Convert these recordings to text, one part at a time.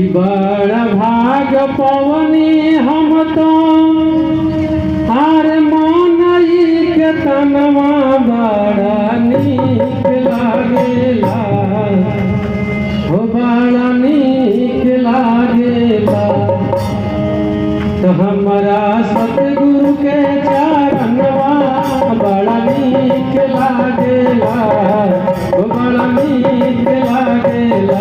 कि बड़ा भाग पवनी हम तो हार मनई के तनवा बड़ा नीक लागेला हो बड़ा नीक लागेला। तो हमारा सतगुरु के चरणवा बड़ा नीक लागेला हो बड़ा नीक लागेला।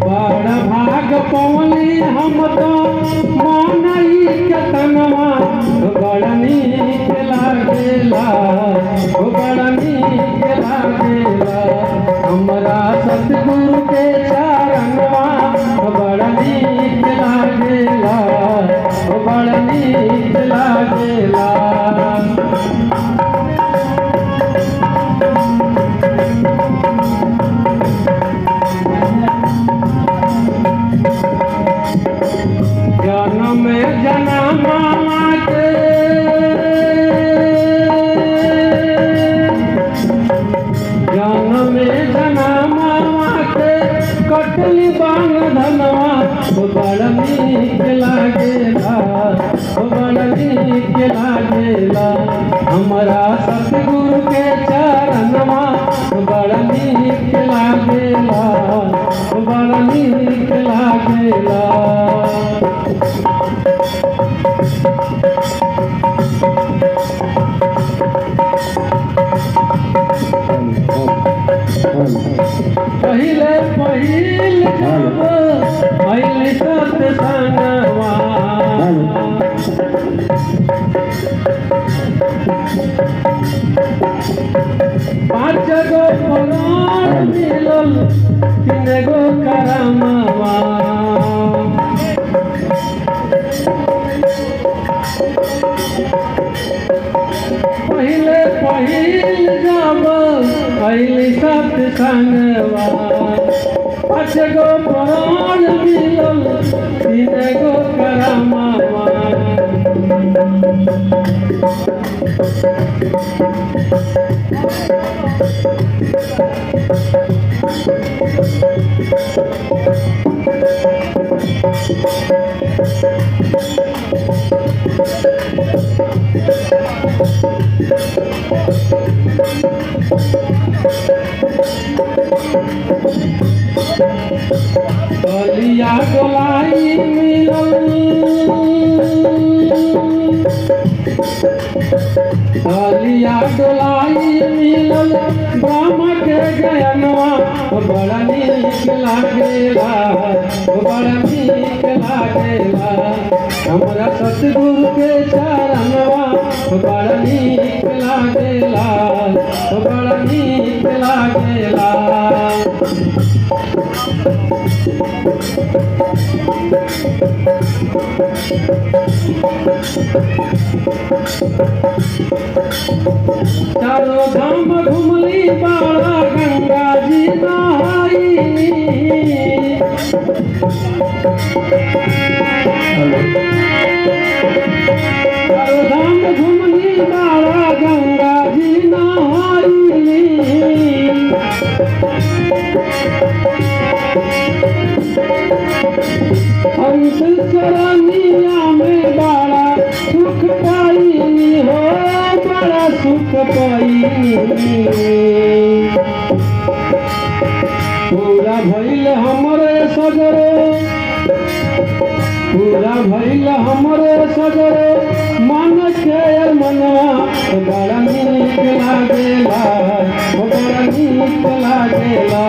बड़ा भाग पवनी हम तो मनई के तनवा बड़ा नीक लागेला हो बड़ा नीक लागेला। हमरा सतगुरु के चरणवा बड़ा नीक लागेला हो बड़ा नीक लागेला। जन्म जन्मा के जन्म जन्मा के कटली बांग धनवा बड़ा नीक लागेला बड़ा नीक लागेला। हमारा सतगुरु के चरणवा बड़ा नीक लागेला बड़ा नीक लागेला। पहिले पहिल जब पहले सत्संगवा पाँच गो पुराण मिलल तीन गो करमवा। पहिले पहिल जब पहले सत्संगवा पाँच गो पुराण मिलल तीन गो करमवा। बलिया गोलाई मिलल बलिया गोलाई मिलल ब्रह्म के गयनवा बड़ा नीक लागेला बड़ा नीक लागेला। हमरा सतगुरु के चरणवा बड़ा नीक लागेला बड़ा नीक लागेला। चारों धाम घुमली बाड़ा गंगा जी नहाईनी चारों धाम घुमली बाड़ा गंगा जी नहाईनी। हंस चरनिया में बड़ा सुख पाईनी हो बड़ा सुख पाईनी। पूरा भइल हमरे सगरे पूरा भइल हमरे सगरे मन के मनवा बड़ा नीक लागेला बड़ा नीक लागेला।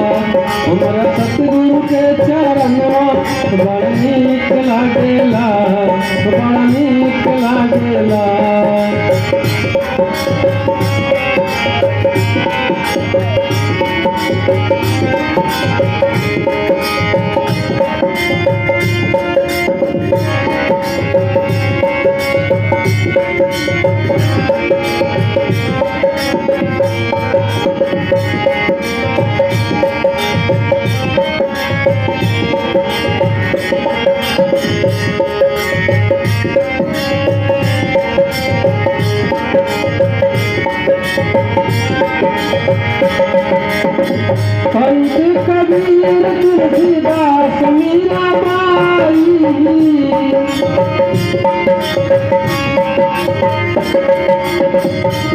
हमरा सतगुरु के चरणवा बड़ा नीक लागेला बड़ा नीक लागेला।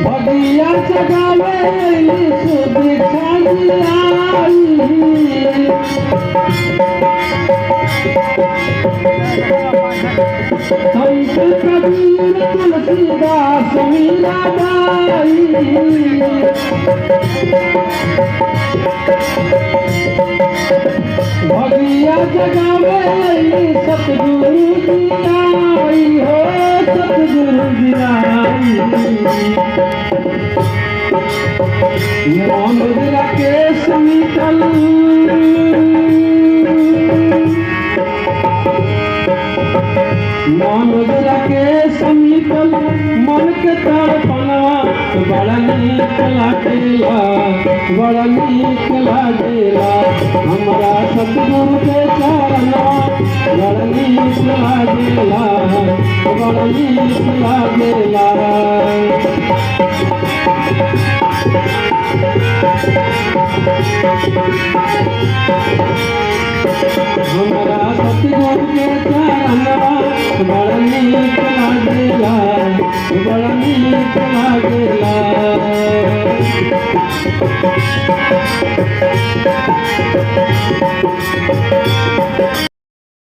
भगिया जगावे सुदीक्षा आई संत कबीर तुलसीदास मीराबाई भगिया जगावे सतगुरु जी आई हो सतगुरु जी आई मोहम्मद के समीतल मोहम्मद के समीतल मन के तड़पना बड़ा नीक लागेला बड़ा नीक लागेला हमरा सतगुरु के चरणवा बड़ा नीक लागेला बड़ा नीक लागेला हमरा सतगुरु के चरणवा बड़ा नीक लागेला बड़ा नीक लागेला